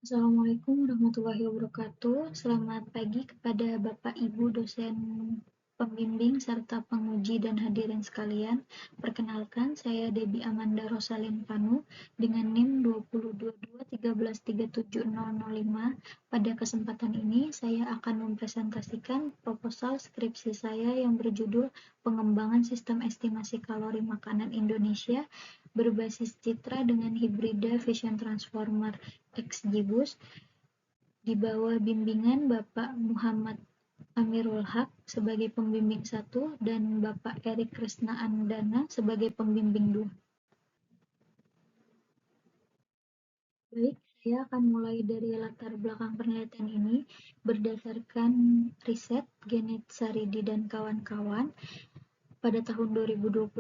Assalamualaikum warahmatullahi wabarakatuh. Selamat pagi kepada Bapak Ibu dosen pembimbing serta penguji dan hadirin sekalian. Perkenalkan, saya Debbie Amanda Rosalin Panu dengan NIM 202213370005. Pada kesempatan ini, saya akan mempresentasikan proposal skripsi saya yang berjudul Pengembangan Sistem Estimasi Kalori Makanan Indonesia berbasis citra dengan hibrida Vision Transformer XGBoost di bawah bimbingan Bapak Muhammad Amirul Haq sebagai pembimbing 1 dan Bapak Erik Krisna Andana sebagai pembimbing 2. Baik, saya akan mulai dari latar belakang penelitian ini berdasarkan riset Genit Saridi dan kawan-kawan. Pada tahun 2025,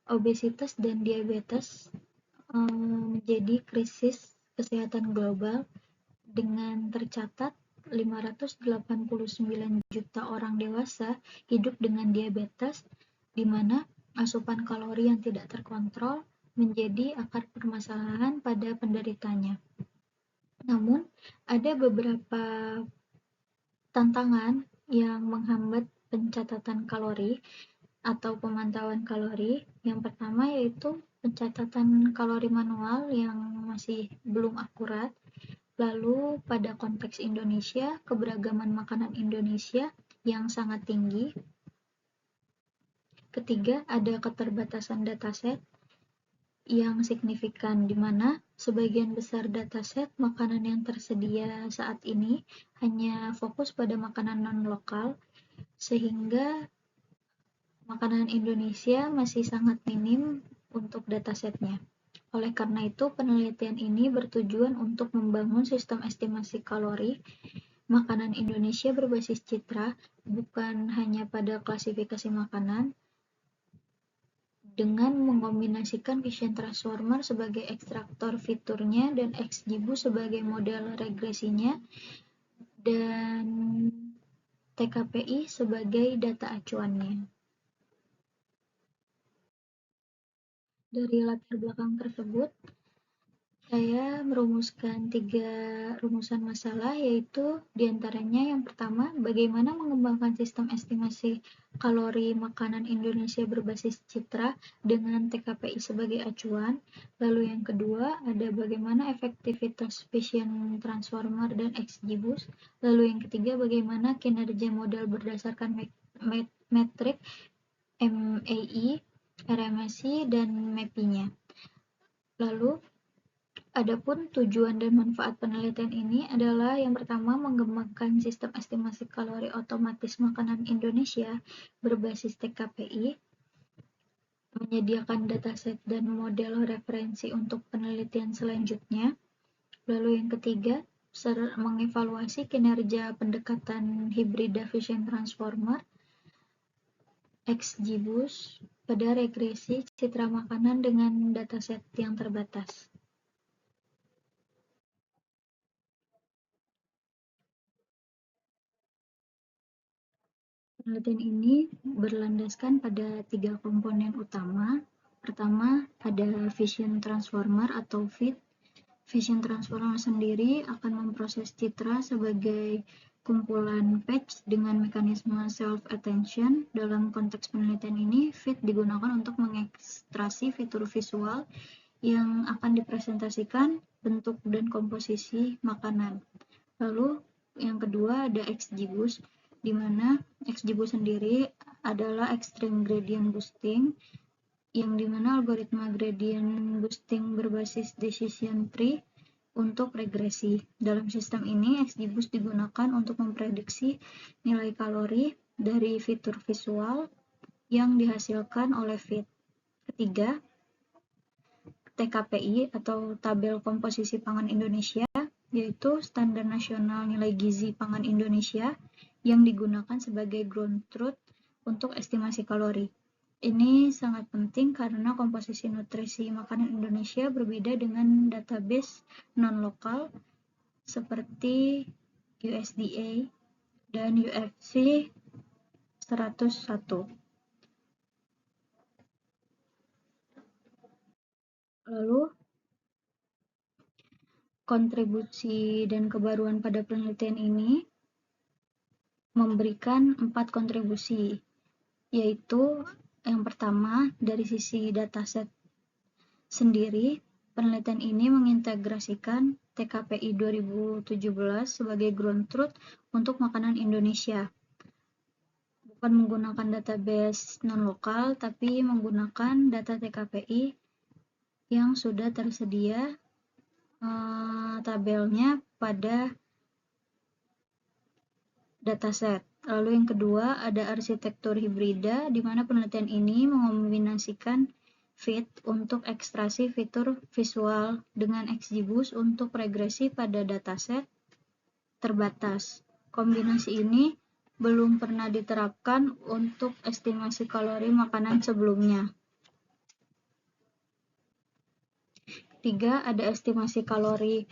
obesitas dan diabetes menjadi krisis kesehatan global dengan tercatat 589 juta orang dewasa hidup dengan diabetes, di mana asupan kalori yang tidak terkontrol menjadi akar permasalahan pada penderitanya. Namun, ada beberapa tantangan yang menghambat pencatatan kalori atau pemantauan kalori. Yang pertama yaitu pencatatan kalori manual yang masih belum akurat. Lalu pada konteks Indonesia, keberagaman makanan Indonesia yang sangat tinggi. Ketiga, ada keterbatasan dataset yang signifikan, di mana sebagian besar dataset makanan yang tersedia saat ini hanya fokus pada makanan non-lokal, sehingga makanan Indonesia masih sangat minim untuk datasetnya. Oleh karena itu, penelitian ini bertujuan untuk membangun sistem estimasi kalori makanan Indonesia berbasis citra, bukan hanya pada klasifikasi makanan, dengan mengombinasikan Vision Transformer sebagai ekstraktor fiturnya dan XGBoost sebagai model regresinya, dan TKPI sebagai data acuannya. Dari latar belakang tersebut, saya merumuskan 3 rumusan masalah, yaitu diantaranya yang pertama, bagaimana mengembangkan sistem estimasi kalori makanan Indonesia berbasis citra dengan TKPI sebagai acuan. Lalu yang kedua, ada bagaimana efektivitas Vision Transformer dan XGBoost. Lalu yang ketiga, bagaimana kinerja model berdasarkan metrik MAI, RMSI, dan MAPI-nya. Lalu, adapun tujuan dan manfaat penelitian ini adalah yang pertama, mengembangkan sistem estimasi kalori otomatis makanan Indonesia berbasis TKPI, menyediakan dataset dan model referensi untuk penelitian selanjutnya. Lalu yang ketiga, mengevaluasi kinerja pendekatan hibrida Vision Transformer XGBoost pada regresi citra makanan dengan dataset yang terbatas. Penelitian ini berlandaskan pada 3 komponen utama. Pertama, ada Vision Transformer atau VIT. Vision Transformer sendiri akan memproses citra sebagai kumpulan patch dengan mekanisme self-attention. Dalam konteks penelitian ini, VIT digunakan untuk mengekstraksi fitur visual yang akan dipresentasikan bentuk dan komposisi makanan. Lalu yang kedua ada XGBoost, di mana XGBoost sendiri adalah Extreme Gradient Boosting, yang dimana algoritma gradient boosting berbasis decision tree untuk regresi. Dalam sistem ini, XGBoost digunakan untuk memprediksi nilai kalori dari fitur visual yang dihasilkan oleh VIT. Ketiga, TKPI atau Tabel Komposisi Pangan Indonesia, yaitu Standar Nasional Nilai Gizi Pangan Indonesia yang digunakan sebagai ground truth untuk estimasi kalori. Ini sangat penting karena komposisi nutrisi makanan Indonesia berbeda dengan database non-lokal seperti USDA dan UFC 101. Lalu, Kontribusi dan kebaruan pada penelitian ini memberikan 4 kontribusi, yaitu yang pertama, dari sisi dataset sendiri, penelitian ini mengintegrasikan TKPI 2017 sebagai ground truth untuk makanan Indonesia. Bukan menggunakan database non-lokal, tapi menggunakan data TKPI yang sudah tersedia tabelnya pada dataset. Lalu yang kedua ada arsitektur hibrida, di mana penelitian ini mengombinasikan fit untuk ekstraksi fitur visual dengan XGBoost untuk regresi pada dataset terbatas. Kombinasi ini belum pernah diterapkan untuk estimasi kalori makanan sebelumnya. 3. Ada estimasi kalori.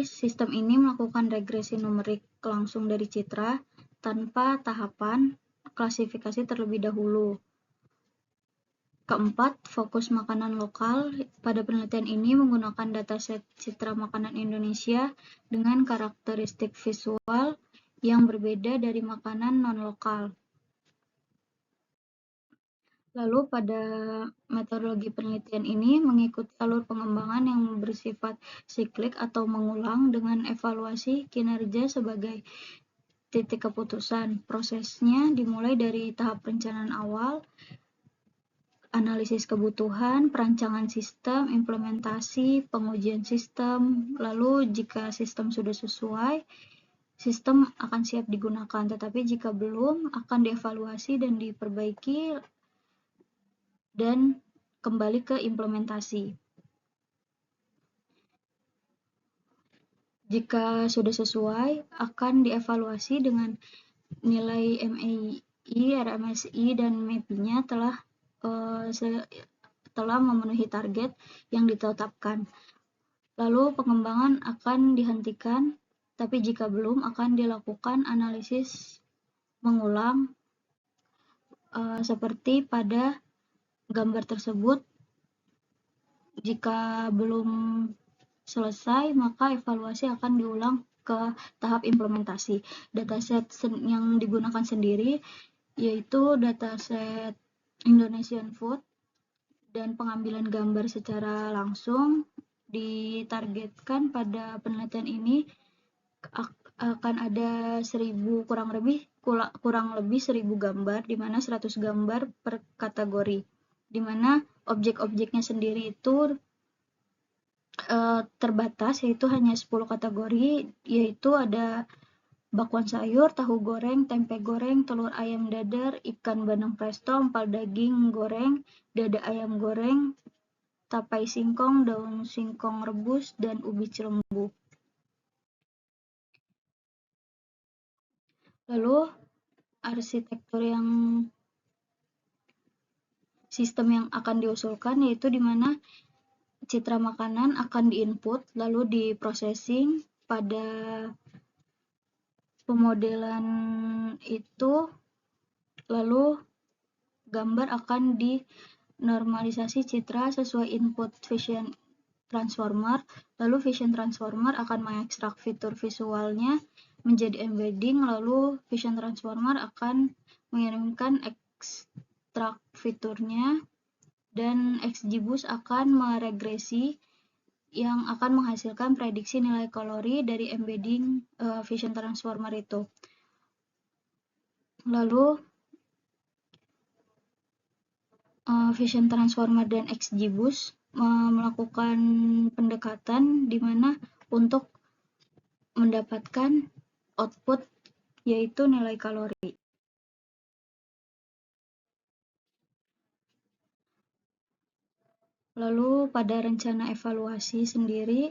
Sistem ini melakukan regresi numerik langsung dari citra tanpa tahapan klasifikasi terlebih dahulu. Keempat, fokus makanan lokal. Pada penelitian ini menggunakan dataset citra makanan Indonesia dengan karakteristik visual yang berbeda dari makanan non-lokal. Lalu pada metodologi penelitian ini mengikuti alur pengembangan yang bersifat siklik atau mengulang dengan evaluasi kinerja sebagai titik keputusan. Prosesnya dimulai dari tahap perencanaan awal, analisis kebutuhan, perancangan sistem, implementasi, pengujian sistem, lalu jika sistem sudah sesuai, sistem akan siap digunakan, tetapi jika belum, akan dievaluasi dan diperbaiki dan kembali ke implementasi. Jika sudah sesuai, akan dievaluasi dengan nilai MAI, RMSI, dan MAPI-nya telah memenuhi target yang ditetapkan. Lalu pengembangan akan dihentikan, tapi jika belum akan dilakukan analisis mengulang seperti pada gambar tersebut. Jika belum selesai, maka evaluasi akan diulang ke tahap implementasi. Dataset yang digunakan sendiri yaitu dataset Indonesian Food, dan pengambilan gambar secara langsung ditargetkan pada penelitian ini akan ada kurang lebih 1000 gambar, di mana 100 gambar per kategori, di mana objek-objeknya sendiri itu terbatas, yaitu hanya 10 kategori, yaitu ada bakwan sayur, tahu goreng, tempe goreng, telur ayam dadar, ikan bandeng presto, empal daging goreng, dada ayam goreng, tapai singkong, daun singkong rebus, dan ubi cilembu. Lalu arsitektur sistem yang akan diusulkan yaitu di mana citra makanan akan diinput lalu diprocessing pada pemodelan itu, lalu gambar akan dinormalisasi citra sesuai input Vision Transformer, lalu Vision Transformer akan mengekstrak fitur visualnya menjadi embedding, lalu Vision Transformer akan mengirimkan ekstrak fiturnya, dan XGBoost akan meregresi yang akan menghasilkan prediksi nilai kalori dari embedding Vision Transformer itu. Lalu Vision Transformer dan XGBoost melakukan pendekatan di mana untuk mendapatkan output yaitu nilai kalori. Lalu pada rencana evaluasi sendiri,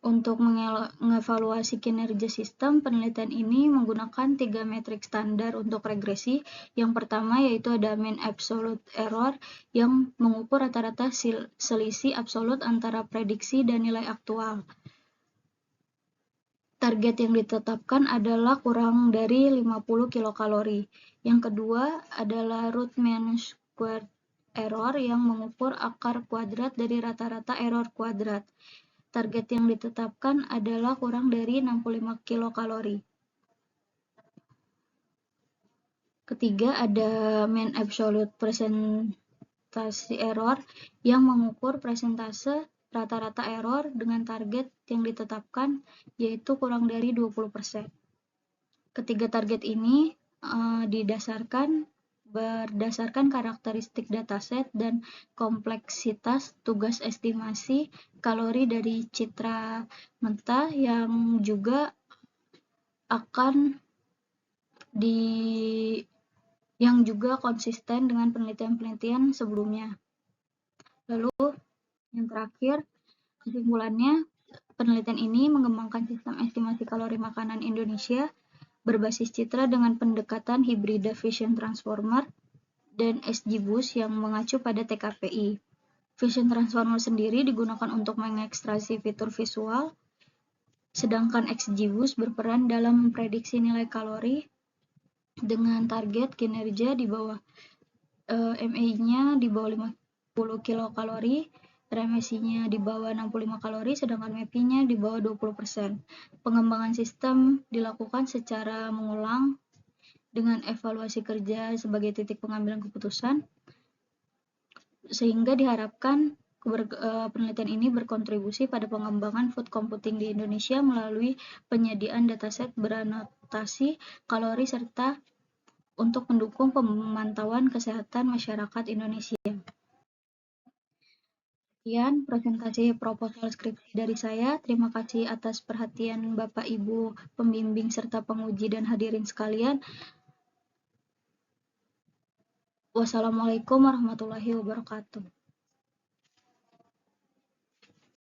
untuk mengevaluasi kinerja sistem, penelitian ini menggunakan 3 metrik standar untuk regresi. Yang pertama yaitu ada mean absolute error yang mengukur rata-rata selisih absolut antara prediksi dan nilai aktual. Target yang ditetapkan adalah kurang dari 50 kilokalori. Yang kedua adalah root mean squared error yang mengukur akar kuadrat dari rata-rata error kuadrat. target yang ditetapkan adalah kurang dari 65 kilokalori. Ketiga, ada mean absolute presentasi error yang mengukur presentase rata-rata error dengan target yang ditetapkan, yaitu kurang dari 20%. Ketiga target ini berdasarkan karakteristik dataset dan kompleksitas tugas estimasi kalori dari citra mentah yang juga konsisten dengan penelitian-penelitian sebelumnya. Lalu yang terakhir, kesimpulannya, penelitian ini mengembangkan sistem estimasi kalori makanan Indonesia berbasis citra dengan pendekatan hibrida Vision Transformer dan XGBoost yang mengacu pada TKPI. Vision Transformer sendiri digunakan untuk mengekstraksi fitur visual, sedangkan XGBoost berperan dalam memprediksi nilai kalori dengan target kinerja di bawah MAI-nya di bawah 50 kilokalori, RMSI-nya di bawah 65 kalori, sedangkan MAPI-nya di bawah 20%. Pengembangan sistem dilakukan secara mengulang dengan evaluasi kerja sebagai titik pengambilan keputusan, sehingga diharapkan penelitian ini berkontribusi pada pengembangan food computing di Indonesia melalui penyediaan dataset beranotasi kalori serta untuk mendukung pemantauan kesehatan masyarakat Indonesia. Sekian presentasi proposal skripsi dari saya. Terima kasih atas perhatian Bapak Ibu pembimbing serta penguji dan hadirin sekalian. Wassalamualaikum warahmatullahi wabarakatuh.